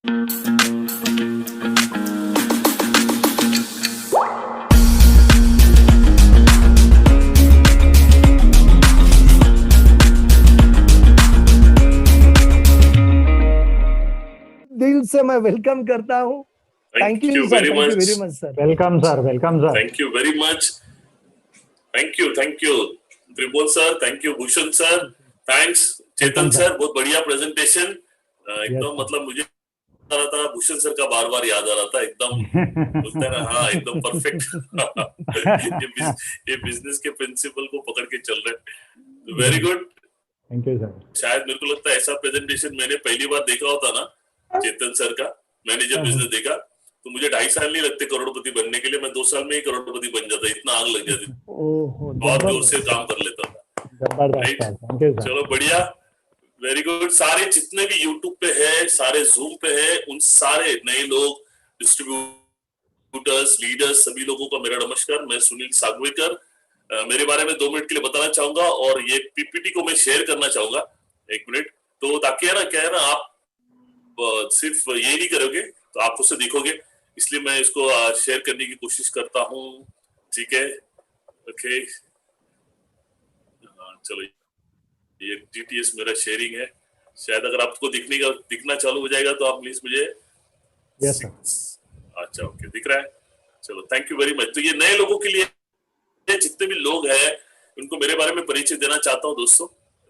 दिल से मैं वेलकम करता हूँ। Thank you very much. Sir. Welcome sir. Thank you very much. Thank you. Tribhuvan sir, thank you Bhushan sir, thanks Chetan sir, बहुत बढ़िया presentation. एकदम मतलब मुझे आ रहा था भूषण सर का बार याद आ रहा था, एकदम बोलते हैं ना, हाँ एकदम परफेक्ट। ये बिजनेस के प्रिंसिपल को पकड़ के चल रहे हैं। Very good, thank you sir. शायद मेरे को लगता है ऐसा प्रेजेंटेशन मैंने पहली बार देखा होता ना चेतन सर का, मैंने जब बिजनेस देखा तो मुझे 2.5 साल नहीं लगते करोड़पति बनने के लिए, मैं 2 साल में ही करोड़पति बन जाता, इतना आग लग जाती, बहुत जोर से काम कर लेता था। राइट, चलो बढ़िया, वेरी गुड। सारे जितने भी यूट्यूब पे है, सारे जूम पे है, उन सारे नए लोग, डिस्ट्रीब्यूटर्स, लीडर्स, सभी लोगों का मेरा नमस्कार। मैं सुनील सागवेकर, मेरे बारे में 2 मिनट के लिए बताना चाहूंगा और ये पीपीटी को मैं शेयर करना चाहूंगा 1 मिनट, तो ताकि है ना, क्या है ना, आप सिर्फ ये नहीं करोगे तो आप उससे दिखोगे, इसलिए मैं इसको शेयर करने की कोशिश करता हूँ। ठीक है, ओके, चलो, ये डीटीएस मेरा शेयरिंग है, शायद अगर आपको दिखना चालू हो जाएगा तो आप प्लीज मुझे अच्छा, ओके, दिख रहा है, चलो, थैंक यू वेरी मच। तो ये नए लोगों के लिए, जितने भी लोग हैं उनको मेरे बारे में परिचय देना चाहता हूँ दोस्तों।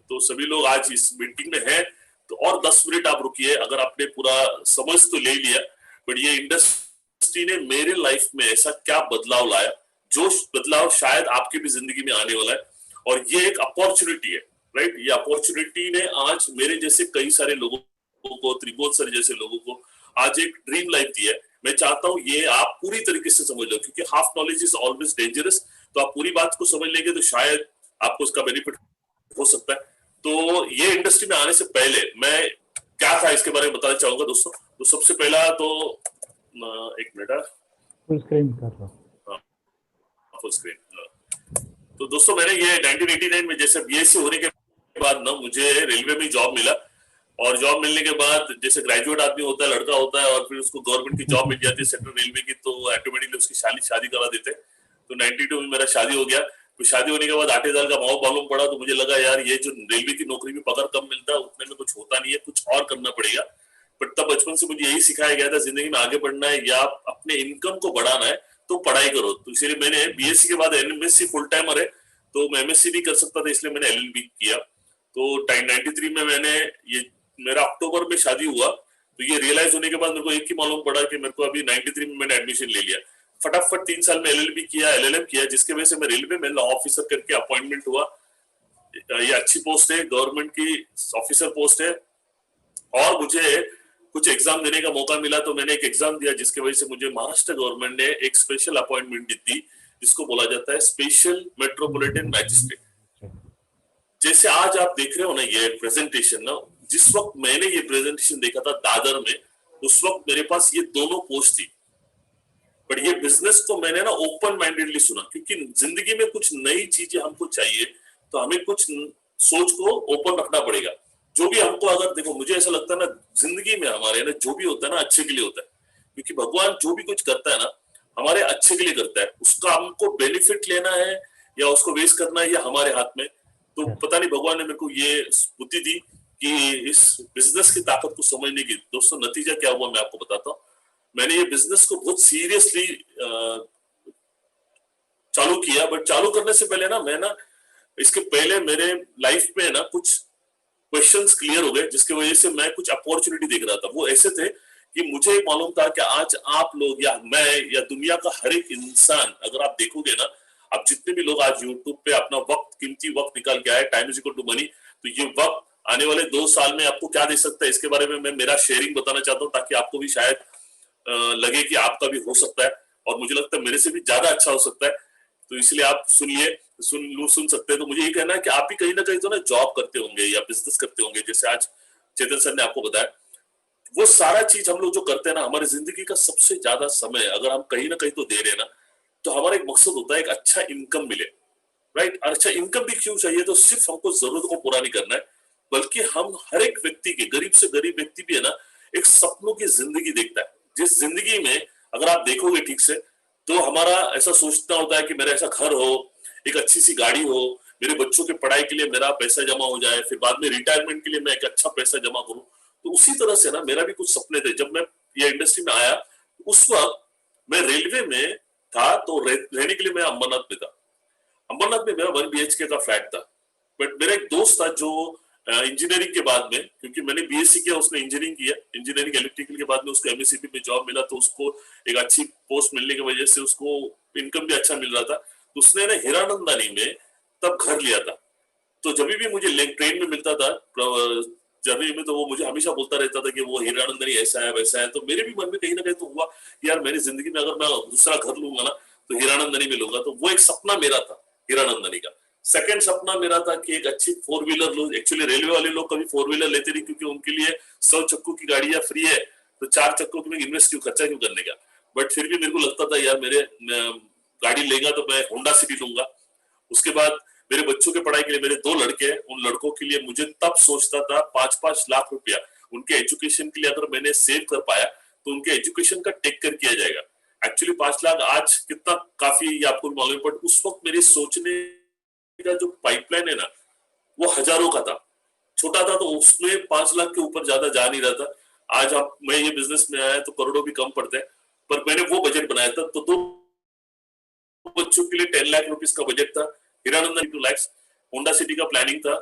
तो सभी लोग आज इस मीटिंग में हैं, तो और 10 मिनट आप रुकिए, अगर आपने पूरा समझ तो ले लिया, बट ये इंडस्ट्री ने मेरे लाइफ में ऐसा क्या बदलाव लाया, जो बदलाव शायद आपकी भी जिंदगी में आने वाला है, और ये एक अपॉर्चुनिटी है। राइट, ये अपॉर्चुनिटी ने आज मेरे जैसे कई सारे लोगों को, त्रिभुवन सर जैसे लोगों को आज एक ड्रीम लाइफ दिया है। मैं चाहता हूँ ये आप पूरी तरीके से समझ लो, क्योंकि half knowledge is always dangerous. तो आप पूरी बात को समझ लेंगे तो शायद आपको उसका बेनिफिट हो सकता है। तो ये इंडस्ट्री में आने से पहले मैं क्या था इसके बारे में बताना चाहूंगा दोस्तों। तो सबसे पहला तो 1 मिनट, फुल स्क्रीन कर लो, फुल स्क्रीन। तो दोस्तों मैंने ये 1989 में जैसे बीएससी होने के बाद ना मुझे रेलवे में जॉब मिला, और जॉब मिलने के बाद जैसे ग्रेजुएट आदमी होता है, लड़का होता है, और फिर उसको गवर्नमेंट की जॉब मिल जाती है सेंट्रल रेलवे की, तो ऑटोमेटिकली उसकी शादी करा देते। तो 92 में मेरा शादी हो गया। तो शादी होने के बाद 8 साल का माहौल मालूम पड़ा, तो मुझे लगा यार ये जो रेलवे की नौकरी में पगार कम मिलता है, उतने में कुछ होता नहीं है, कुछ और करना पड़ेगा। बट तब बचपन से मुझे यही सिखाया गया था, जिंदगी में आगे बढ़ना है या अपने इनकम को बढ़ाना है तो पढ़ाई करो। तो इसलिए मैंने बीएससी के बाद एमएससी फुल टाइमर है, तो मैं एमएससी नहीं कर सकता था, इसलिए मैंने एलएलबी किया। तो 93 में मैंने ये, मेरा अक्टूबर में शादी हुआ, तो ये रियलाइज होने के बाद मेरे को एक ही मालूम पड़ा कि मेरे को अभी 93 में मैंने एडमिशन ले लिया। फटाफट 3 साल में एलएलबी किया, एलएलएम किया, जिसके वजह से मैं रेलवे में लॉ ऑफिसर करके अपॉइंटमेंट हुआ। ये अच्छी पोस्ट है, गवर्नमेंट की ऑफिसर पोस्ट है, और मुझे कुछ एग्जाम देने का मौका मिला, तो मैंने एक एग्जाम दिया, जिसके वजह से मुझे महाराष्ट्र गवर्नमेंट ने एक स्पेशल अपॉइंटमेंट दी, जिसको बोला जाता है स्पेशल मेट्रोपॉलिटन मैजिस्ट्रेट। जैसे आज आप देख रहे हो ना ये प्रेजेंटेशन ना, जिस वक्त मैंने ये प्रेजेंटेशन देखा था दादर में, उस वक्त मेरे पास ये दोनों पोस्ट थी। बट ये बिजनेस को मैंने ना ओपन माइंडेडली सुना, क्योंकि जिंदगी में कुछ नई चीजें हमको चाहिए, तो हमें कुछ सोच को ओपन रखना पड़ेगा। जो भी हमको, अगर देखो, मुझे ऐसा लगता है ना, जिंदगी में हमारे ना जो भी होता है ना अच्छे के लिए होता है, क्योंकि भगवान जो भी कुछ करता है ना हमारे अच्छे के लिए करता है। उसका हमको बेनिफिट लेना है या उसको वेस्ट करना है, या हमारे हाथ में। तो पता नहीं भगवान ने मेरे को ये बुद्धि दी कि इस बिजनेस की ताकत को समझने की। दोस्तों नतीजा क्या हुआ मैं आपको बताता हूँ। मैंने ये बिजनेस को बहुत सीरियसली चालू किया, बट चालू करने से पहले ना, मैं ना, इसके पहले मेरे लाइफ में ना कुछ क्वेश्चंस क्लियर हो गए, जिसकी वजह से मैं कुछ अपॉर्चुनिटी देख रहा था। वो ऐसे थे कि मुझे मालूम था कि आज आप लोग या मैं या दुनिया का हर एक इंसान, अगर आप देखोगे ना, आप जितने भी लोग आज यूट्यूब पे अपना वक्त, कीमती वक्त निकाल के आए, time is equal to money, तो ये वक्त आने वाले 2 साल में आपको क्या दे सकता है, इसके बारे में मैं मेरा शेयरिंग बताना चाहता हूँ, ताकि आपको भी शायद लगे कि आपका भी हो सकता है, और मुझे लगता है मेरे से भी ज्यादा अच्छा हो सकता है। तो इसलिए आप सुनिए, सुन सकते हैं। तो मुझे ये कहना है कि आप भी कहीं ना कहीं तो ना जॉब करते होंगे या बिजनेस करते होंगे, जैसे आज चेतन सर ने आपको बताया। वो सारा चीज हम लोग जो करते हैं ना, हमारी जिंदगी का सबसे ज्यादा समय अगर हम कहीं ना कहीं तो दे रहे ना, तो हमारा एक मकसद होता है एक अच्छा इनकम मिले। राइट, अच्छा इनकम भी क्यों चाहिए? तो सिर्फ हमको जरूरत को पूरा नहीं करना है, बल्कि हम हर एक व्यक्ति के, गरीब से गरीब व्यक्ति भी है ना, एक सपनों की जिंदगी देखता है, जिस जिंदगी में अगर आप देखोगे ठीक से तो हमारा ऐसा सोचना होता है कि मेरा ऐसा घर हो, एक अच्छी सी गाड़ी हो, मेरे बच्चों के पढ़ाई के लिए मेरा पैसा जमा हो जाए, फिर बाद में रिटायरमेंट के लिए मैं एक अच्छा पैसा जमा करूं। तो उसी तरह से ना मेरा भी कुछ सपने थे। जब मैं ये इंडस्ट्री में आया उस वक्त मैं रेलवे में था, तो रहने के लिए मैं अंबरनाथ में था। अंबरनाथ में मेरा 1 BHK का फ्लैट था। बट मेरा एक दोस्त था जो इंजीनियरिंग के बाद में, क्योंकि मैंने बीएससी किया, उसने इंजीनियरिंग किया, इंजीनियरिंग इलेक्ट्रिकल के बाद में उसको एमएससीबी में जॉब मिला, तो उसको एक अच्छी पोस्ट मिलने की वजह से उसको इनकम भी अच्छा मिल रहा था। तो उसने ना हीरानंदानी में तब घर लिया था। तो जब भी मुझे ट्रेन में मिलता था जर्नी में, तो वो मुझे हमेशा बोलता रहता था कि वो हीरानंदानी ऐसा है वैसा है। तो मेरे भी मन में कहीं ना कहीं तो हुआ यार मेरी जिंदगी में अगर मैं दूसरा घर लूंगा ना तो हीरानंदानी में लूंगा। तो वो एक सपना मेरा था हीरानंदानी का। सेकंड सपना मेरा था कि एक अच्छी 4 व्हीलर लूं। एक्चुअली रेलवे वाले लोग कभी 4 व्हीलर लेते नहीं, क्योंकि उनके लिए 100 चक्कों की गाड़ियां फ्री है, तो 4 चक्कों में इन्वेस्ट क्यों, खर्चा क्यों करने का। बट फिर भी मेरे को लगता था यार मेरे गाड़ी लेगा तो मैं होंडा सिटी लूंगा। उसके बाद मेरे बच्चों के पढ़ाई के लिए मेरे 2 लड़के हैं, उन लड़कों के लिए मुझे तब सोचता था 5-5 लाख रुपया उनके एजुकेशन के लिए अगर मैंने सेव कर पाया तो उनके एजुकेशन का टेक कर किया जाएगा। एक्चुअली 5 लाख आज कितना काफी ये आपको मालूम है, बट उस वक्त मेरे सोचने का जो पाइपलाइन है ना वो हजारों का था, छोटा था, तो उसमें 5 लाख के ऊपर ज्यादा जा नहीं रहा था। आज आप मैं ये बिजनेस में आया तो करोड़ों भी कम पड़ते हैं, पर मैंने वो बजट बनाया था। तो 2 बच्चों के लिए 10 लाख रुपीस का बजट था, हीरानंदा 2 लाख, होंडा सिटी का प्लानिंग था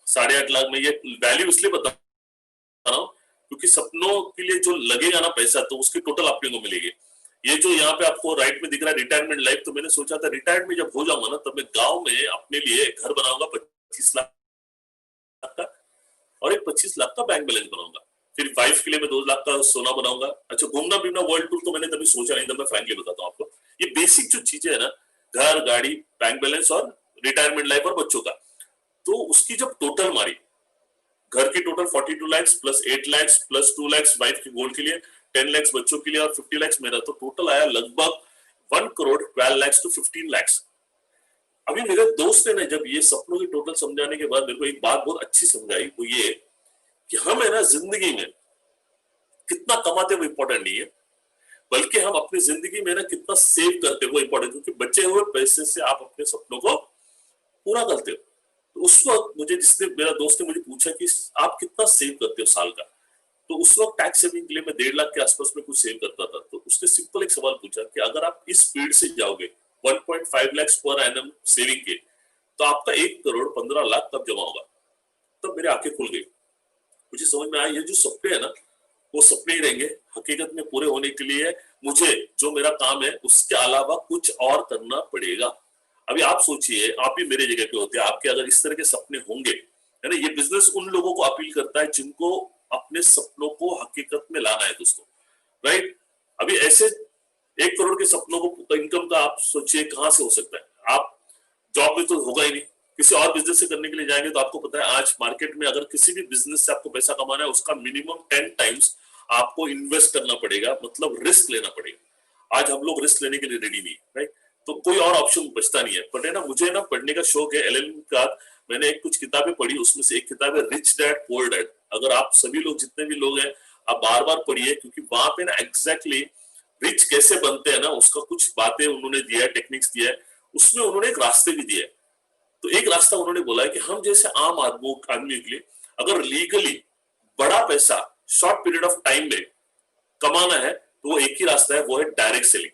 8.5 लाख में। ये वैल्यू इसलिए बता रहा हूँ क्योंकि सपनों के लिए जो लगेगा ना पैसा तो उसकी टोटल आपको मिलेगी। ये जो यहाँ पे आपको राइट में दिख रहा है रिटायरमेंट लाइफ, तो मैंने सोचा था रिटायर्ड में जब हो जाऊंगा ना तब मैं गांव में अपने लिए घर बनाऊंगा 25 लाख का, और एक 25 लाख का बैंक बैलेंस बनाऊंगा। फिर वाइफ के लिए मैं 2 लाख का सोना बनाऊंगा। अच्छा, घूमना फिरना वर्ल्ड टूर तो मैंने कभी सोचा नहीं था, मैं फ्रैंकली बताता हूँ आपको। ये बेसिक जो चीजें है ना, घर, गाड़ी, बैंक बैलेंस और रिटायरमेंट लाइफ और बच्चों का, तो उसकी जब टोटल मारी, घर की total 42 lakh plus 8 lakh plus 2 lakh wife की गोल्ड के लिए, 10 लाख बच्चों के लिए और 50 लाख मेरा, तो टोटल आया लगभग 1 करोड़ 12 लाख टू 15 लाख। अभी मेरे दोस्त ने जब ये सपनों की टोटल समझाने के बाद मेरे को एक बात बहुत अच्छी समझाई, वो ये कि हम है ना जिंदगी में कितना कमाते वो इंपॉर्टेंट नहीं है, बल्कि हम अपनी जिंदगी में ना कितना सेव करते वो इंपॉर्टेंट, क्योंकि बचे हुए पैसे से आप अपने सपनों को पूरा करते हो। तो उस वक्त मुझे मेरा दोस्त ने मुझे पूछा कि आप कितना सेव करते हो साल का, तो उस वक्त टैक्स सेविंग के लिए मैं 1.5 लाख के आसपास में कुछ सेव करता था। तो उसने सिंपल एक सवाल पूछा कि अगर आप इस स्पीड से जाओगे 1.5 लाख पर एनम सेविंग के, तो आपका 1 करोड़ 15 लाख कब जमा होगा। तब मेरी आंखें खुल गई, मुझे समझ में आया ये जो सपने है ना वो सपने ही रहेंगे, हकीकत में पूरे होने के लिए मुझे जो मेरा काम है उसके अलावा कुछ और करना पड़ेगा। अभी आप सोचिए, आप भी मेरे जगह पे होते हैं, आपके अगर इस तरह के सपने होंगे, है ना। ये बिजनेस उन लोगों को अपील करता है जिनको अपने सपनों को हकीकत में लाना है दोस्तों, राइट। अभी ऐसे 1 करोड़ के सपनों को इनकम का आप सोचिए कहां से हो सकता है। आप जॉब में तो होगा ही नहीं, किसी और बिजनेस से करने के लिए जाएंगे तो आपको पता है आज मार्केट में अगर किसी भी बिजनेस से आपको पैसा कमाना है उसका मिनिमम 10 टाइम्स आपको इन्वेस्ट करना पड़ेगा, मतलब रिस्क लेना पड़ेगा। आज हम लोग रिस्क लेने के लिए रेडी नहीं, राइट। तो कोई और ऑप्शन बचता नहीं है। पर है ना, मुझे ना पढ़ने का शौक है। एलएलएम का मैंने कुछ किताबें पढ़ी, उसमें से एक किताब है रिच डैड पुअर डैड। अगर आप सभी लोग जितने भी लोग हैं आप बार बार पढ़िए, क्योंकि वहां पे ना एग्जैक्टली रिच कैसे बनते हैं ना उसका कुछ बातें उन्होंने दिया है, टेक्निक्स दिया है, उसमें उन्होंने एक रास्ते भी दिए। तो एक रास्ता उन्होंने बोला है कि हम जैसे आम आदमी के लिए अगर लीगली बड़ा पैसा शॉर्ट पीरियड ऑफ टाइम में कमाना है तो वो एक ही रास्ता है, वो है डायरेक्ट सेलिंग,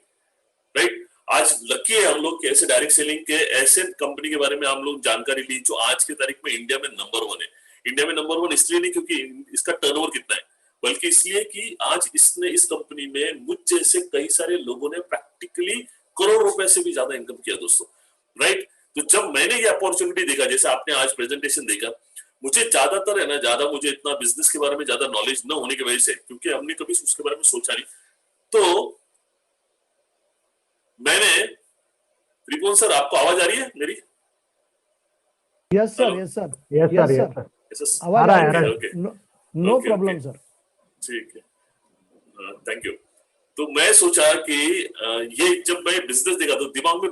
राइट। आज लकी है हम लोग कि ऐसे डायरेक्ट सेलिंग के ऐसे कंपनी के बारे में हम लोग जानकारी ली जो आज की तारीख में इंडिया में नंबर 1 है। इंडिया में नंबर 1 इसलिए नहीं क्योंकि इसका टर्नओवर कितना है, बल्कि इसलिए कि आज इस कंपनी में मुझ जैसे कई सारे लोगों ने प्रैक्टिकली करोड़ रुपए से भी ज्यादा इनकम किया दोस्तों, राइट। तो जब मैंने ये अपॉर्चुनिटी देखा, जैसे आपने आज प्रेजेंटेशन देखा, मुझे ज्यादातर है ना, ज्यादा मुझे इतना बिजनेस के बारे में ज्यादा नॉलेज न होने की वजह से, क्योंकि हमने कभी उसके बारे में सोचा नहीं, तो मैंने त्रिभुवन सर, आपको आवाज आ रही है मेरी? Yes sir, yes sir, yes yes sir, sir, आवाज आ रही है। Okay, no problem sir. ठीक है, थैंक यू। तो मैं सोचा कि ये जब मैं बिजनेस देखा तो दिमाग में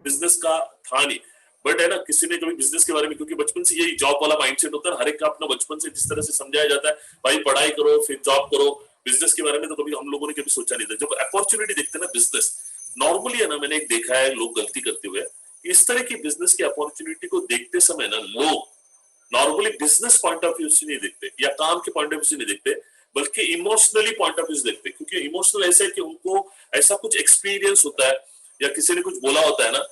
बिजनेस का था नहीं, बट है ना, किसी ने कभी बिजनेस के बारे में, क्योंकि बचपन से यही जॉब वाला माइंडसेट होता है, हर एक का अपना बचपन से जिस तरह से समझाया जाता है, भाई पढ़ाई करो फिर जॉब करो, बिजनेस के बारे में तो कभी हम लोगों ने कभी सोचा नहीं था। जब अपॉर्चुनिटी देखते हैं ना बिजनेस, नॉर्मली है ना, मैंने एक देखा है लोग गलती करते हुए, इस तरह की बिजनेस की अपॉर्चुनिटी को देखते समय ना लोग normally business point of view से नहीं देखते या काम के पॉइंट ऑफ व्यू से नहीं देखते, बल्कि इमोशनली पॉइंट ऑफ व्यू से देखते, क्योंकि इमोशनल ऐसा है कि उनको ऐसा कुछ एक्सपीरियंस होता है या किसी ने कुछ बोला होता है ना,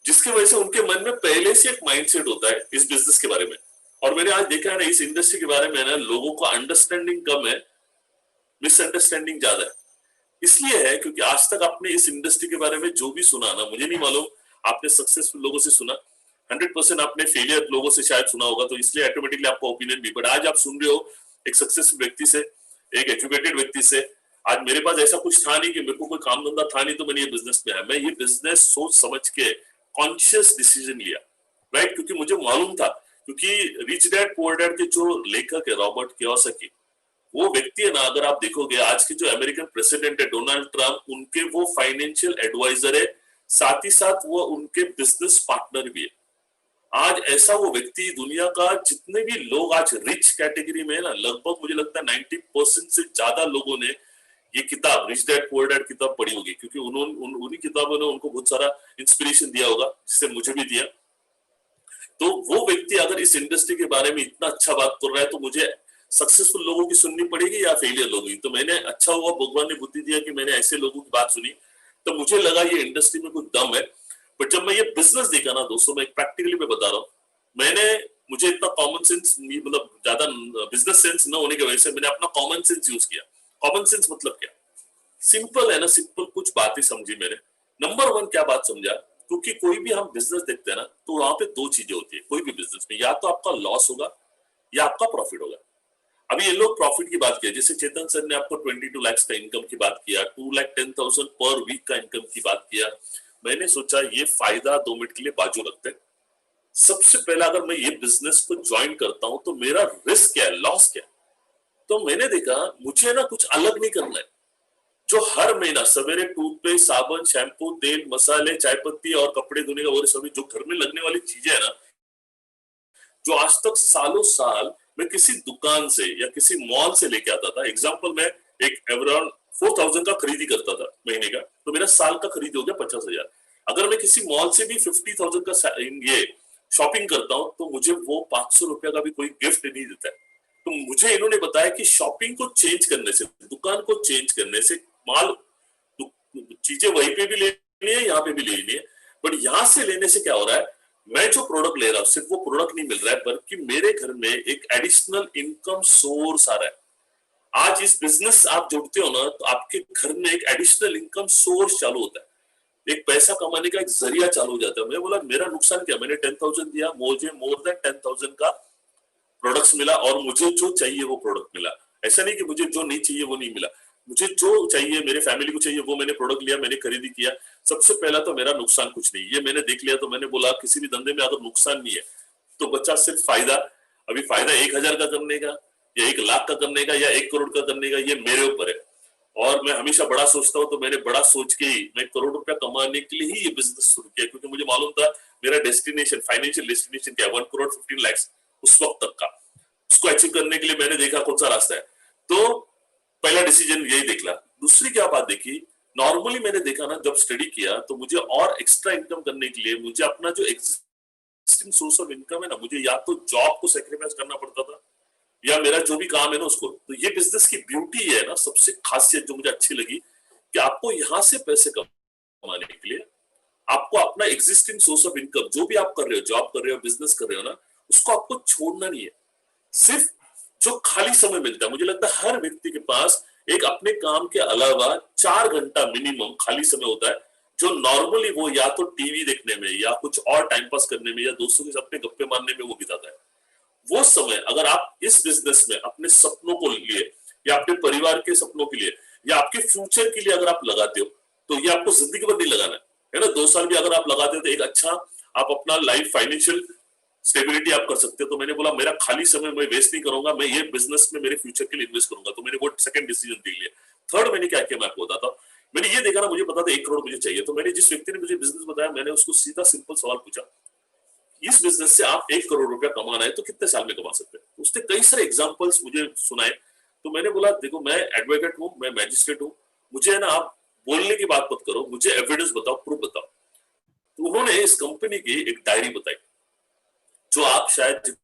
जिसकी वजह से उनके मन में पहले से एक माइंडसेट होता है इस बिजनेस के बारे में। और मैंने आज देखा है ना, इस इंडस्ट्री के बारे में ना लोगों को अंडरस्टैंडिंग कम है, मिसअंडरस्टैंडिंग ज्यादा है। इसलिए है क्योंकि आज तक आपने इस इंडस्ट्री के बारे में जो भी सुना ना, मुझे नहीं मालूम आपने सक्सेसफुल लोगों से सुना, 100% आपने फेलियर लोगों से शायद सुना होगा, तो इसलिए ऑटोमेटिकली आपका ओपिनियन भी। बट आज आप सुन रहे हो एक सक्सेसफुल व्यक्ति से, एक एजुकेटेड व्यक्ति से। आज मेरे पास ऐसा कुछ था नहीं कि मेरे को कोई काम धंधा था नहीं तो मैंने ये बिजनेस में आया, मैं ये बिजनेस सोच समझ के कॉन्शियस डिसीजन लिया, राइट, क्योंकि मुझे मालूम था, क्योंकि रिच डैड पुअर डैड के जो लेखक है रॉबर्ट कियोसाकी, वो व्यक्ति है ना, अगर आप देखोगे आज के जो अमेरिकन प्रेसिडेंट है डोनाल्ड ट्रंप, उनके वो फाइनेंशियल एडवाइजर है, साथ ही साथ वो उनके बिजनेस पार्टनर भी है। आज ऐसा वो व्यक्ति, दुनिया का जितने भी लोग आज रिच कैटेगरी में है ना, लगभग मुझे लगता है 90% से ज्यादा लोगों ने ये किताब रिच डैड पुअर डैड किताब पढ़ी होगी, क्योंकि उन्होंने उन्हीं किताबों ने उनको बहुत सारा इंस्पिरेशन दिया होगा, जिससे मुझे भी दिया। तो वो व्यक्ति अगर इस इंडस्ट्री के बारे में इतना अच्छा बात कर रहा है, तो मुझे सक्सेसफुल लोगों की सुननी पड़ेगी या फेलियर लोगों की। तो मैंने, अच्छा हुआ भगवान ने बुद्धि दिया कि मैंने ऐसे लोगों की बात सुनी, तो मुझे लगा ये इंडस्ट्री में कुछ दम है। बट जब मैं ये बिजनेस देखा ना दोस्तों, मैं प्रैक्टिकली मैं बता रहा हूँ, मुझे इतना कॉमन सेंस, मतलब ज्यादा बिजनेस सेंस न होने की वजह से मैंने अपना कॉमन सेंस यूज किया। कॉमन सेंस मतलब क्या, सिंपल है ना, सिंपल कुछ बातें समझी मैंने। नंबर वन क्या बात समझा, क्योंकि कोई भी हम बिजनेस देखते हैं ना, तो वहां पे दो चीजें होती है कोई भी बिजनेस में, या तो आपका लॉस होगा या आपका प्रॉफिट होगा। अभी ये लोग प्रॉफिट की बात किया, जैसे चेतन सर ने आपको 22 लाख का इनकम की बात किया, 2,10,000 पर वीक का इनकम की बात किया। मैंने सोचा ये फायदा 2 मिनट के लिए बाजू रखते हैं। सबसे पहला, अगर मैं ये बिजनेस को ज्वाइन करता हूं तो मेरा रिस्क क्या है, लॉस क्या है। तो मैंने देखा मुझे ना कुछ अलग नहीं करना है। जो हर महीना सवेरे टूथपेस्ट, साबुन, शैम्पू, तेल, मसाले, चाय पत्ती और कपड़े धोने का, वो सभी जो घर में लगने वाली चीजें है ना, जो आज तक सालों साल मैं किसी दुकान से या किसी मॉल से लेके आता था। एग्जांपल, मैं एक अराउंड 4,000 का खरीदी करता था महीने का, तो मेरा साल का खरीद हो गया 50,000। अगर मैं किसी मॉल से भी 50,000 का ये शॉपिंग करता हूँ, तो मुझे वो 500 रुपया का भी कोई गिफ्ट नहीं देता है। तो मुझे इन्होंने बताया कि शॉपिंग को चेंज करने से, दुकान को चेंज करने से, माल चीजें वहीं पे भी लेनी है, यहाँ पे भी लेनी है, बट यहाँ से लेने से क्या हो रहा है, मैं जो प्रोडक्ट ले रहा हूँ सिर्फ वो प्रोडक्ट नहीं मिल रहा है, बल्कि मेरे घर में एक एडिशनल इनकम सोर्स आ रहा है। आज इस बिजनेस आप जुड़ते हो ना, तो आपके घर में एक एडिशनल इनकम सोर्स चालू होता है, एक पैसा कमाने का एक जरिया चालू हो जाता है। मैं बोला मेरा नुकसान क्या, मैंने 10,000 दिया, मुझे मोर देन 10,000 का प्रोडक्ट्स मिला और मुझे जो चाहिए वो प्रोडक्ट मिला। ऐसा नहीं कि मुझे जो नहीं चाहिए वो नहीं मिला, मुझे जो चाहिए, मेरे फैमिली को चाहिए, वो मैंने प्रोडक्ट लिया, मैंने खरीदी किया। सबसे पहला तो मेरा नुकसान कुछ नहीं, ये मैंने देख लिया। तो मैंने बोला किसी भी धंधे में अगर नुकसान नहीं है तो बचा सिर्फ फायदा। अभी फायदा 1,000 का करने का या 1 लाख का करने का या 1 करोड़ का करने का, ये मेरे ऊपर है। और मैं हमेशा बड़ा सोचता हूँ, तो मैंने बड़ा सोच के ही मैं 1 करोड़ रुपया कमाने के लिए ही ये बिजनेस शुरू किया, क्योंकि मुझे मालूम था मेरा डेस्टिनेशन, फाइनेंशियल डेस्टिनेशन क्या है, 1 करोड़ 15 लाख उस वक्त तक का। उसको अचीव करने के लिए मैंने देखा कौन सा रास्ता है। तो पहला डिसीजन यही देखला। दूसरी क्या बात देखी, नॉर्मली मैंने देखा ना, जब स्टडी किया तो मुझे और एक्स्ट्रा इनकम करने के लिए मुझे अपना जो एग्जिस्टिंग सोर्स ऑफ इनकम है ना, मुझे या तो जॉब को सेक्रीफाइस करना पड़ता था या मेरा जो भी काम है ना उसको। तो ये बिजनेस की ब्यूटी है ना, सबसे खासियत जो मुझे अच्छी लगी, कि आपको यहां से पैसे कमाने के लिए आपको अपना एग्जिस्टिंग सोर्स ऑफ इनकम, जो भी आप कर रहे हो, जॉब कर रहे हो, बिजनेस कर रहे हो ना, उसको आपको छोड़ना नहीं है। सिर्फ जो खाली समय मिलता है, मुझे लगता है हर व्यक्ति के पास एक अपने काम के अलावा 4 घंटा मिनिमम खाली समय होता है, जो नॉर्मली वो या तो टीवी देखने में या कुछ और टाइम पास करने में या दोस्तों के साथ अपने गप्पे मारने में वो बिताता है। वो समय अगर आप इस बिजनेस में अपने सपनों को लिए या अपने परिवार के सपनों के लिए या आपके फ्यूचर के लिए अगर आप लगाते हो, तो ये आपको जिंदगी भर नहीं लगाना है ना। 2 साल भी अगर आप लगाते हो तो एक अच्छा आप अपना लाइफ फाइनेंशियल स्टेबिलिटी आप कर सकते हो। तो मैंने बोला मेरा खाली समय मैं वेस्ट नहीं करूंगा, मैं ये बिजनेस में मेरे फ्यूचर के लिए इन्वेस्ट करूंगा। तो मैंने वो सेकंड डिसीजन ले लिया। थर्ड मैंने क्या किया मैं आपको बताता हूँ। मैंने ये देखा ना, मुझे पता था 1 करोड़ मुझे चाहिए। तो मैंने जिस व्यक्ति ने मुझे बिजनेस बताया, मैंने उसको सीधा सिंपल सवाल पूछा, इस बिजनेस से आप 1 करोड़ रुपया कमाना है तो कितने साल में कमा सकते हैं? उसने कई सारे एग्जांपल्स मुझे सुनाए। तो मैंने बोला देखो मैं एडवोकेट हूँ, मैं मैजिस्ट्रेट हूँ, मुझे है ना आप बोलने की बात मत करो, मुझे एविडेंस बताओ, प्रूफ बताओ। तो उन्होंने इस कंपनी की एक डायरी बताई, जो आप शायद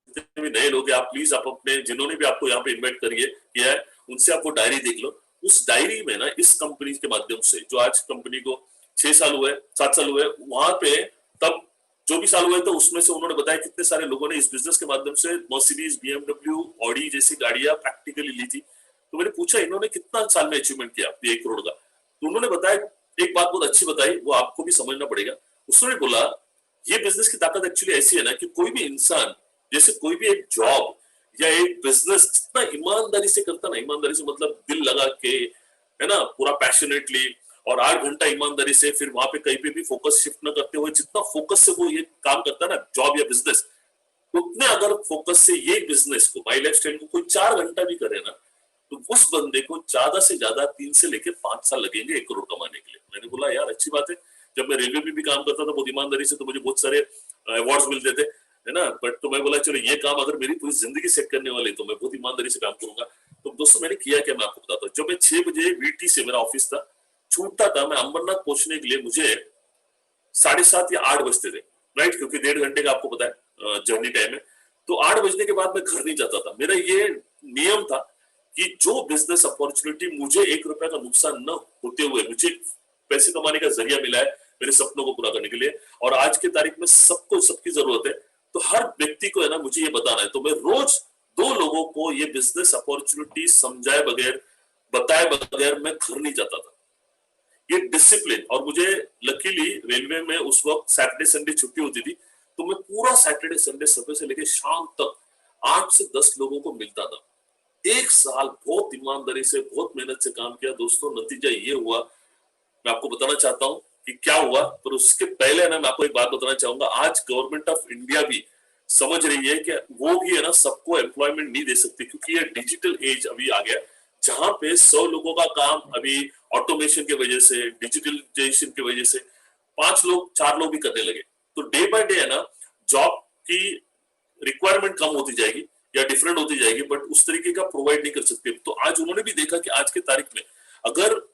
जितने भी नए लोग हैं, आप प्लीज आप अपने जिन्होंने भी आपको यहाँ पे इन्वाइट किया है उनसे आप वो डायरी देख लो। उस डायरी में ना इस कंपनी के माध्यम से, जो आज कंपनी को 6 साल हुए, 7 साल हुए, वहां पे तब जो भी साल हुए तो उसमें से उन्होंने बताया कितने सारे लोगों ने इस बिजनेस के माध्यम से मर्सिडीज, BMW, ऑडी जैसी गाड़ियां प्रैक्टिकली ली थी। तो मैंने पूछा इन्होंने कितना साल में अचीवमेंट किया 1 करोड़ का? तो उन्होंने बताया एक बात बहुत अच्छी बताई, वो आपको भी समझना पड़ेगा। उसने बोला ये बिजनेस की ताकत एक्चुअली ऐसी है ना कि कोई भी इंसान जैसे कोई भी एक जॉब या एक बिजनेस जितना ईमानदारी से करता ना, ईमानदारी से मतलब दिल लगा के, है ना, पूरा पैशनेटली, और 8 घंटा ईमानदारी से, फिर वहां पे कहीं पे भी फोकस शिफ्ट न करते हुए जितना फोकस से वो ये काम करता है ना जॉब या बिजनेस, उतने अगर फोकस से ये बिजनेस को, माई लाइफस्टाइल को कोई 4 घंटा भी करे ना, तो उस बंदे को ज्यादा से ज्यादा 3 से लेकर 5 साल लगेंगे 1 करोड़ कमाने के लिए। मैंने बोला यार अच्छी बात है। जब मैं रेलवे में भी काम करता था बहुत ईमानदारी से, तो मुझे बहुत सारे अवार्ड्स मिलते थे, है ना, बट तो मैं बोला चलो ये काम अगर मेरी पूरी जिंदगी सेट करने वाले तो मैं बहुत ईमानदारी से काम करूंगा। तो दोस्तों मैंने किया क्या, मैं आपको बताता हूँ। जब मैं 6 बजे VT से मेरा ऑफिस था, छूटता था, मैं अंबरनाथ पहुंचने के लिए मुझे 7:30 या 8 बजते थे, राइट, क्योंकि 1.5 घंटे का आपको पता है जर्नी टाइम है। तो 8 बजने के बाद मैं घर नहीं जाता था। मेरा ये नियम था कि जो बिजनेस अपॉर्चुनिटी मुझे 1 रुपया का नुकसान न होते हुए मुझे पैसे कमाने का जरिया मिला है मेरे सपनों को पूरा करने के लिए, और आज के तारीख में सबको सबकी जरूरत है, तो हर व्यक्ति को है ना मुझे ये बताना है। तो मैं रोज 2 लोगों को ये बिजनेस अपॉर्चुनिटी समझाए बगैर, बताए बगैर मैं घर नहीं जाता था। ये डिसिप्लिन, और मुझे लकीली रेलवे में उस वक्त सैटरडे संडे छुट्टी होती थी, तो मैं पूरा सैटरडे संडे सुबह से लेकर शाम तक 8 से 10 लोगों को मिलता था। 1 साल बहुत ईमानदारी से, बहुत मेहनत से काम किया दोस्तों। नतीजा ये हुआ, मैं आपको बताना चाहता हूँ कि क्या हुआ, पर उसके पहले ना मैं आपको एक बात बताना चाहूंगा। आज गवर्नमेंट ऑफ इंडिया भी समझ रही है कि वो भी है ना सबको एम्प्लॉयमेंट नहीं दे सकती, क्योंकि ये डिजिटल एज अभी आ गया, जहां पे 100 लोगों का काम अभी ऑटोमेशन की वजह से, डिजिटलाइजेशन की वजह से 5 लोग 4 लोग भी करने लगे। तो डे बाय डे है ना जॉब की रिक्वायरमेंट कम होती जाएगी या डिफरेंट होती जाएगी, बट उस तरीके का प्रोवाइड नहीं कर सकते। तो आज उन्होंने भी देखा कि आज की तारीख में अगर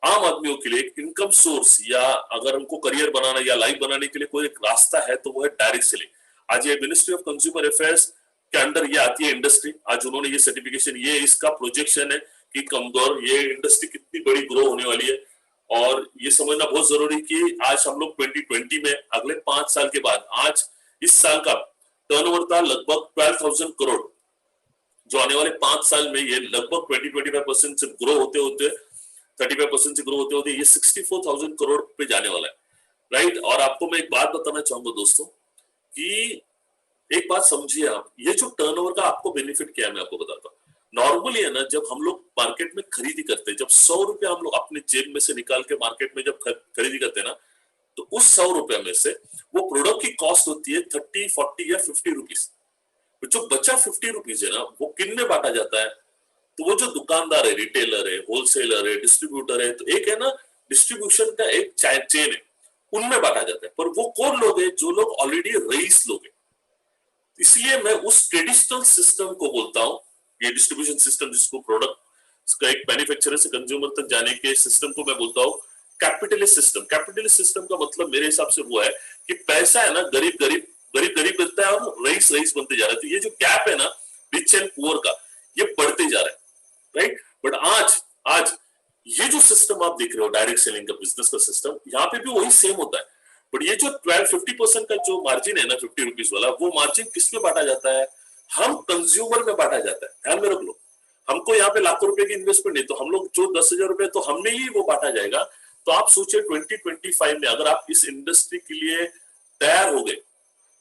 आम आदमियों के लिए एक इनकम सोर्स या अगर उनको करियर बनाना या लाइफ बनाने के लिए कोई एक रास्ता है तो वो है डायरेक्ट सेलिंग। आज ये मिनिस्ट्री ऑफ कंज्यूमर अफेयर्स के अंडर ये आती है इंडस्ट्री। आज उन्होंने ये सर्टिफिकेशन, ये इसका प्रोजेक्शन है कि कमजोर ये इंडस्ट्री कितनी बड़ी ग्रो होने वाली है। और ये समझना बहुत जरूरी कि आज हम लोग 2020 में अगले 5 साल के बाद, आज इस साल का टर्नओवर था लगभग 12,000 करोड़, जो आने वाले 5 साल में ये लगभग 20-25% से ग्रो होते होते 35% से ग्रो होते होते ये 64,000 करोड़ पे जाने वाला है, राइट। और आपको मैं एक बात बताना चाहूंगा दोस्तों कि एक बात समझिए आप, ये जो टर्नओवर का आपको बेनिफिट क्या है मैं आपको बताता हूँ। नॉर्मली है ना जब हम लोग मार्केट में खरीदी करते हैं, जब 100 रुपया हम लोग अपने जेब में से निकाल के मार्केट में जब खरीदी करते हैं ना, तो उस 100 रुपया में से वो प्रोडक्ट की कॉस्ट होती है 30, 40 या 50 रुपीज। जो बचा 50 रुपीज है ना, वो किन में बांटा जाता है? तो वो जो दुकानदार है, रिटेलर है, होलसेलर है, डिस्ट्रीब्यूटर है, तो एक है ना डिस्ट्रीब्यूशन का एक चेन है, उनमें बांटा जाता है। पर वो कौन लोग हैं? जो लोग ऑलरेडी रईस लोग हैं। इसलिए मैं उस ट्रेडिशनल सिस्टम को बोलता हूं, ये डिस्ट्रीब्यूशन सिस्टम जिसको प्रोडक्ट का एक मैन्युफैक्चरर से कंज्यूमर तक जाने के सिस्टम को मैं बोलता हूं कैपिटलिस्ट सिस्टम। कैपिटलिस्ट सिस्टम का मतलब मेरे हिसाब से वो है कि पैसा है ना गरीब गरीब बनता है और रईस बनते जा रहे थे। ये जो गैप है ना रिच एंड पुअर का, ये बढ़ते जा रहा है, राइट। बट आज ये जो सिस्टम आप देख रहे हो डायरेक्ट सेलिंग का, बिजनेस का सिस्टम, यहाँ पे भी वही सेम होता है। बट ये जो 50% का जो मार्जिन है ना 50 रुपीज वाला, वो मार्जिन किसमें बांटा जाता है? हम कंज्यूमर में बांटा जाता है। ध्यान में रख लो, हमको यहाँ पे लाखों रुपए की इन्वेस्टमेंट नहीं, तो हम लोग जो 10,000 रुपए तो हमने ही वो बांटा जाएगा। तो आप सोचिए 2025 में अगर आप इस इंडस्ट्री के लिए तैयार हो गए,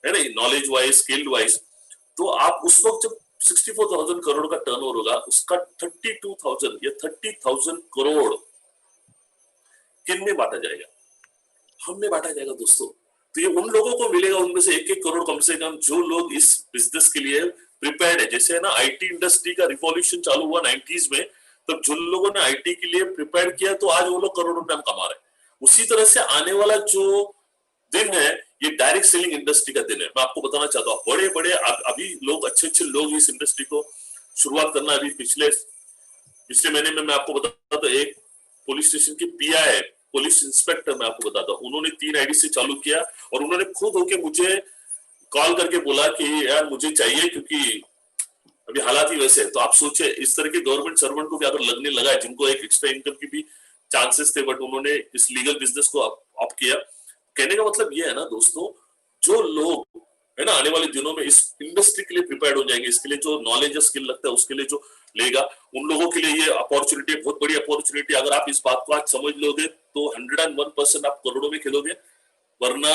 है ना, नॉलेज वाइज, स्किल वाइज, तो आप उस वक्त जब 64,000 करोड़ का टर्नओवर होगा, उसका 32,000 या 30,000 करोड़ किन में बांटा जाएगा? हमने बांटा जाएगा दोस्तों। तो ये उन लोगों को मिलेगा, उनमें से 1-1 करोड़ कम से कम, जो लोग इस बिजनेस के लिए प्रिपेयर्ड है। जैसे है ना आईटी इंडस्ट्री का रिवॉल्यूशन चालू हुआ 90s में, तब जिन लोगों ने आईटी के लिए प्रिपेयर किया तो आज वो लोग करोड़ों रुपए कमा रहे हैं। उसी तरह से आने वाला जो दिन है ये डायरेक्ट सेलिंग इंडस्ट्री का दिन है। मैं आपको बताना चाहता हूँ बड़े बड़े अभी लोग अच्छे लोग इस इंडस्ट्री को शुरुआत करना। अभी पिछले महीने में मैं आपको बताता हूँ, एक पुलिस स्टेशन की पीआई पुलिस इंस्पेक्टर मैं आपको बताता हूँ, उन्होंने 3 आईडी से चालू किया और उन्होंने खुद होके मुझे कॉल करके बोला कि यार मुझे चाहिए क्योंकि अभी हालात ही वैसे है। तो आप सोचे इस तरह के गवर्नमेंट सर्वेंट को भी अगर लगने लगा है, जिनको एक एक्स्ट्रा इनकम की भी चांसेस थे, बट उन्होंने इस लीगल बिजनेस को ऑप्ट किया। कहने का मतलब ये है ना दोस्तों, जो लोग है ना आने वाले दिनों में इस इंडस्ट्री के लिए प्रिपेयर्ड हो जाएंगे, इसके लिए जो नॉलेज स्किल लगता है उसके लिए जो लेगा, उन लोगों के लिए ये अपॉर्चुनिटी बहुत बड़ी अपॉर्चुनिटी। अगर आप इस बात को आज समझ लोगे तो 101% आप करोड़ों में खेलोगे, वरना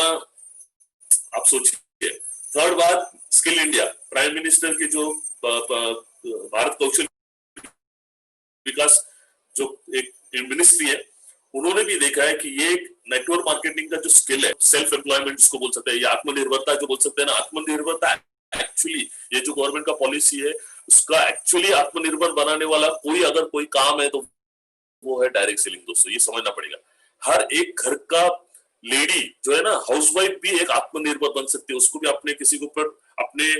आप सोचिए। थर्ड बात, स्किल इंडिया, प्राइम मिनिस्टर के जो भारत कौशल विकास जो एक मिनिस्ट्री है, उन्होंने भी देखा है कि ये एक नेटवर्क मार्केटिंग का जो स्किल है, सेल्फ एम्प्लॉयमेंट जिसको बोल सकते हैं, या आत्मनिर्भरता जो बोल सकते हैं ना, आत्मनिर्भरता एक्चुअली ये जो गवर्नमेंट का पॉलिसी है उसका एक्चुअली आत्मनिर्भर बनाने वाला कोई अगर कोई काम है तो वो है डायरेक्ट सेलिंग। दोस्तों ये समझना पड़ेगा। हर एक घर का लेडी जो है ना, हाउसवाइफ भी एक आत्मनिर्भर बन सकती है। उसको भी अपने किसी के ऊपर अपने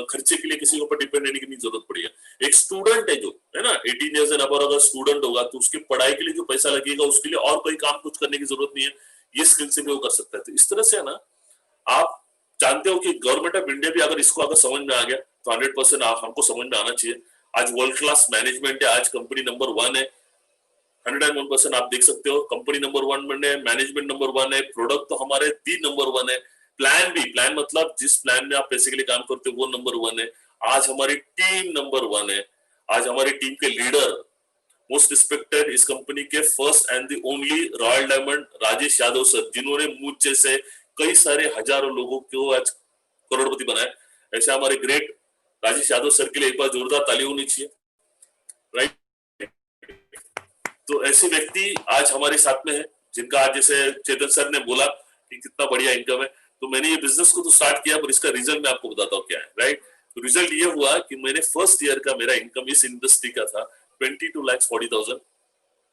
खर्चे के लिए किसी के ऊपर डिपेंड रहने की नहीं जरूरत पड़ेगी। एक स्टूडेंट है जो है ना 18 ईयर्स एंड अबव अगर स्टूडेंट होगा तो उसकी पढ़ाई के लिए जो पैसा लगेगा उसके लिए और कोई काम कुछ करने की जरूरत नहीं है, ये स्किल से भी वो कर सकता है। तो इस तरह से है ना, आप जानते हो कि गवर्नमेंट ऑफ इंडिया भी अगर इसको अगर समझ में आ गया तो 100% हमको समझ में आना चाहिए। आज वर्ल्ड क्लास मैनेजमेंट है, आज कंपनी नंबर 1 है, 101% आप देख सकते हो। कंपनी नंबर 1 है, मैनेजमेंट नंबर 1 है, प्रोडक्ट तो हमारे दी नंबर 1 है, प्लान मतलब जिस प्लान में आप पैसे के लिए काम करते हो वो नंबर 1 है। आज हमारी टीम नंबर 1 है। आज हमारी टीम के लीडर मोस्ट रिस्पेक्टेड इस कंपनी के first and the only royal diamond Rajesh Yadav sir, जिन्होंने मुझ जैसे कई सारे हजारों लोगों को आज करोड़पति बनाया। ऐसे हमारे ग्रेट राजेश यादव सर के लिए एक बार जोरदार ताली होनी चाहिए, राइट। तो ऐसे व्यक्ति आज हमारे साथ में है, जिनका आज जैसे चेतन सर ने बोला कि कितना बढ़िया इनकम है। तो मैंने ये बिजनेस को तो स्टार्ट किया, पर इसका रिजल्ट मैं आपको बताता हूँ क्या है, राइट। तो रिजल्ट ये हुआ कि मैंने फर्स्ट ईयर का मेरा इनकम इस इंडस्ट्री का था 22,40,000।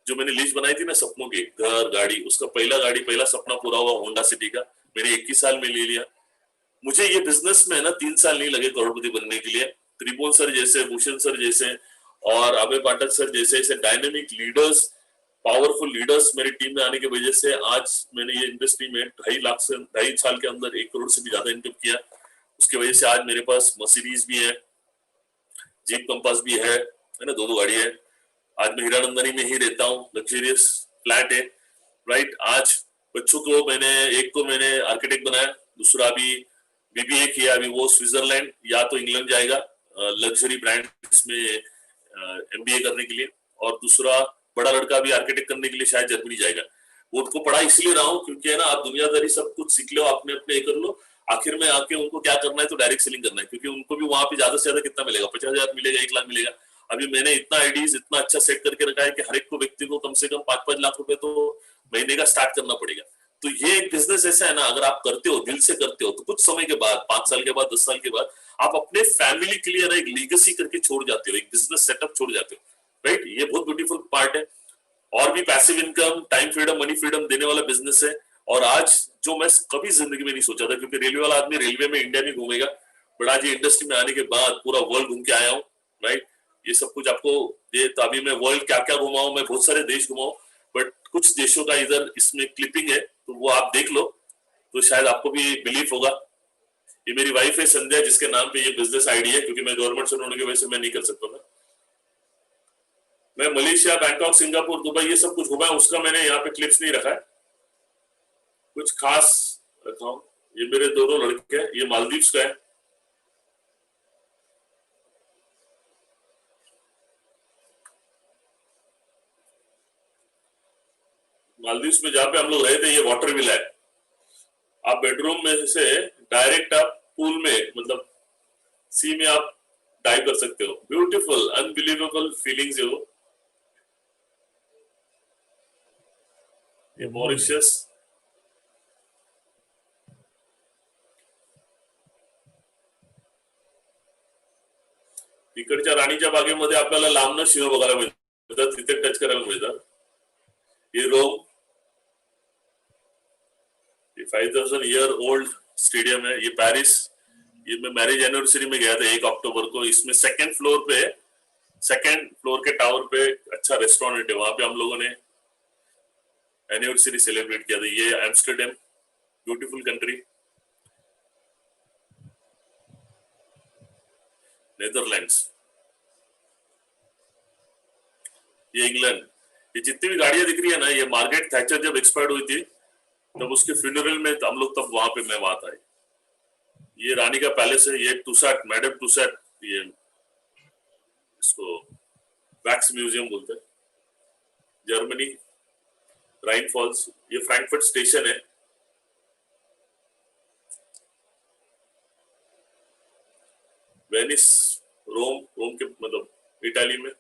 जो मैंने लिस्ट बनाई थी ना सपनों की, घर गाड़ी, उसका पहला सपना पूरा हुआ होंडा सिटी का, मैंने 21 साल में ले लिया। मुझे ये बिजनेस में ना 3 साल नहीं लगे करोड़पति बनने के लिए। त्रिभुवन सर जैसे, भूषण सर जैसे और अभय पाठक सर जैसे ऐसे डायनेमिक लीडर्स, पावरफुल लीडर्स मेरी टीम में आने की वजह से आज मैंने ये इंडस्ट्री में 2.5 साल के अंदर 1 करोड़ से भी ज्यादा इनकम किया। उसकी वजह से आज मेरे पास मर्सिडीज भी है, जीप कंपास भी है ना, 2 गाड़ी है। आज मैं हीरानंदनी में ही रहता हूँ, लग्जरियस फ्लैट है, राइट। आज बच्चों को एक को मैंने आर्किटेक्ट बनाया, दूसरा अभी बीबीए किया, अभी वो स्विट्जरलैंड या तो इंग्लैंड जाएगा लग्जरी ब्रांड्स में एमबीए करने के लिए, और दूसरा बड़ा लड़का भी आर्किटेक्ट करने के लिए शायद जर्मनी जाएगा। वो उनको पढ़ा इसलिए रहा हूँ क्योंकि है ना, आप दुनियादारी सब कुछ सीख लो, अपने अपने कर लो, आखिर में आके उनको क्या करना है तो डायरेक्ट सेलिंग करना है, क्योंकि उनको भी वहां पे ज्यादा से ज्यादा कितना मिलेगा, 50,000 मिलेगा, 1 लाख मिलेगा। अभी मैंने इतना आईडीज इतना अच्छा सेट करके रखा है कि हर एक को व्यक्ति को कम से कम 5-5 लाख रुपए तो महीने का स्टार्ट करना पड़ेगा। तो ये एक बिजनेस ऐसा है ना, अगर आप करते हो, दिल से करते हो, तो कुछ समय के बाद, 5 साल के बाद, 10 साल के बाद आप अपने फैमिली के लिए एक लीगेसी करके छोड़ जाते हो, एक बिजनेस सेटअप छोड़ जाते हो, राइट। ये बहुत ब्यूटीफुल पार्ट है। और भी passive income, time freedom, money freedom देने वाला बिजनेस है। और आज जो मैं कभी जिंदगी में नहीं सोचा था, क्योंकि रेलवे वाला आदमी रेलवे में इंडिया में घूमेगा, बट आज ये इंडस्ट्री में आने के बाद पूरा वर्ल्ड घूम के आया हूँ, राइट। ये सब कुछ आपको ये तो अभी मैं वर्ल्ड क्या क्या घुमा हूं, मैं बहुत सारे देश घुमा हूं, बट कुछ देशों का इधर इसमें क्लिपिंग है, तो वो आप देख लो तो शायद आपको भी बिलीव होगा। ये मेरी वाइफ है संध्या, जिसके नाम पे ये बिजनेस आइडिया है, क्योंकि मैं गवर्नमेंट से होने की वजह से मैं नहीं कर सकता था। मैं मलेशिया, बैंकॉक, सिंगापुर, दुबई ये सब कुछ घुमा है, उसका मैंने यहाँ पे क्लिप्स नहीं रखा है, कुछ खास रखा हूं। ये मेरे दोनों लड़के हैं, ये मालदीव्स का है, मालदीव्स में जहाँ पे हम लोग रहे थे, ये वाटर विला है। आप बेडरूम में से डायरेक्ट आप पूल में, मतलब सी में आप डाइव कर सकते हो। ब्यूटीफुल अनबिलीवेबल फीलिंग्स है वो। ये मॉरिशस, इकडच्या राणीच्या बागेमध्ये आपल्याला लांबनं शिव बघायला मिळतात, तिथे टच करायला मिळतात। ये रोम, ये 5000 ईयर ओल्ड स्टेडियम है, ये पेरिस। ये मैं मैरिज एनिवर्सरी में गया था 1 अक्टूबर को। इसमें सेकंड फ्लोर के टावर पे अच्छा रेस्टोरेंट है, वहां पे हम लोगों ने एनिवर्सरी सेलिब्रेट किया था। ये एम्स्टर्डम, ब्यूटीफुल कंट्री। नेदरलैंड्स, ये इंग्लैंड। ये जितनी भी गाड़ियां दिख रही है ना, ये मार्gaरेट थैचर जब एक्सपायर्ड हुई थी तब उसके फ्यूनरल में हम लोग तब मैं वहां था। ये रानी का पैलेस है, ये टूसैट, मैडम टूसैट, ये इसको वैक्स म्यूजियम बोलते हैं। जर्मनी, राइन फॉल्स, ये फ्रैंकफर्ट स्टेशन है। वेनिस, रोम के मतलब इटाली में।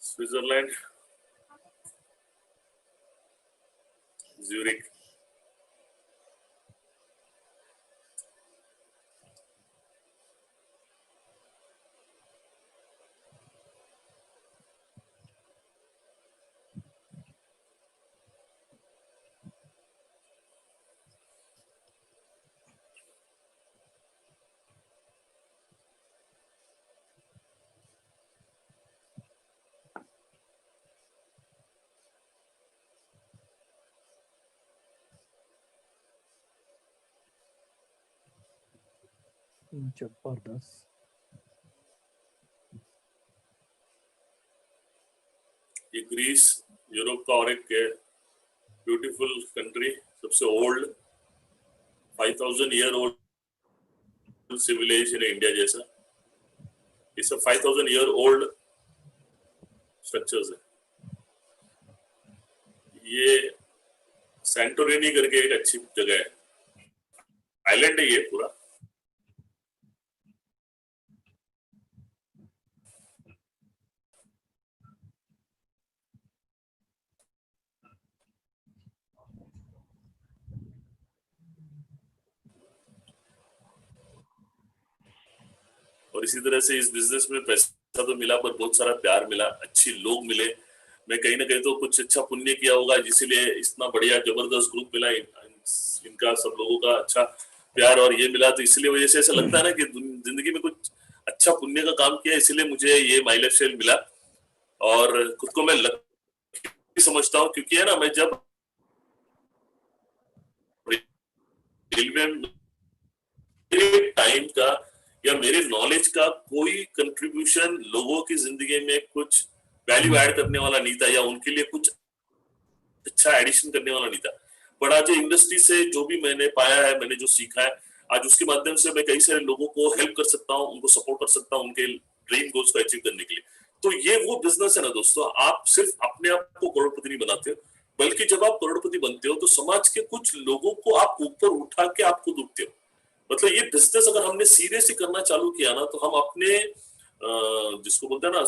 Switzerland, Zurich. जबरदस्त। ये ग्रीस, यूरोप का और एक ब्यूटीफुल कंट्री, सबसे ओल्ड 5000 ईयर ओल्ड सिविलाइजेशन है इंडिया जैसा। ये सब 5000 ईयर ओल्ड स्ट्रक्चर्स है। ये सैंटोरिनी करके एक अच्छी जगह है, आइलैंड है ये पूरा। और इसी तरह से इस बिजनेस में पैसा तो मिला, पर बहुत सारा प्यार मिला, अच्छे लोग मिले। मैं कहीं ना कहीं तो कुछ अच्छा पुण्य किया होगा, जिसलिए इतना बढ़िया जबरदस्त ग्रुप मिला। इनका सब लोगों का अच्छा प्यार और ये मिला, तो इसलिए वजह से ऐसा लगता है ना कि जिंदगी में कुछ अच्छा पुण्य का काम किया, इसलिए मुझे ये माई लाइफ स्टाइल मिला। और खुद को मैं लकी समझता हूँ, क्योंकि है ना, मैं जब रेलवे मेरे टाइम का या मेरे नॉलेज का कोई कंट्रीब्यूशन लोगों की जिंदगी में कुछ वैल्यू ऐड करने वाला नहीं था, या उनके लिए कुछ अच्छा एडिशन करने वाला नहीं था। पर आज इंडस्ट्री से जो भी मैंने पाया है, मैंने जो सीखा है, आज उसके माध्यम से मैं कई सारे लोगों को हेल्प कर सकता हूँ, उनको सपोर्ट कर सकता हूँ उनके ड्रीम गोल्स को अचीव करने के लिए। तो ये वो बिजनेस है ना दोस्तों, आप सिर्फ अपने आप को करोड़पति नहीं बनाते हो, बल्कि जब आप करोड़पति बनते हो तो समाज के कुछ लोगों को आप ऊपर उठा के आप खुद उठते हो। मतलब ये बिजनेस अगर हमने सीरियसली करना चालू किया ना, तो हम अपने जिसको बोलते हैं ना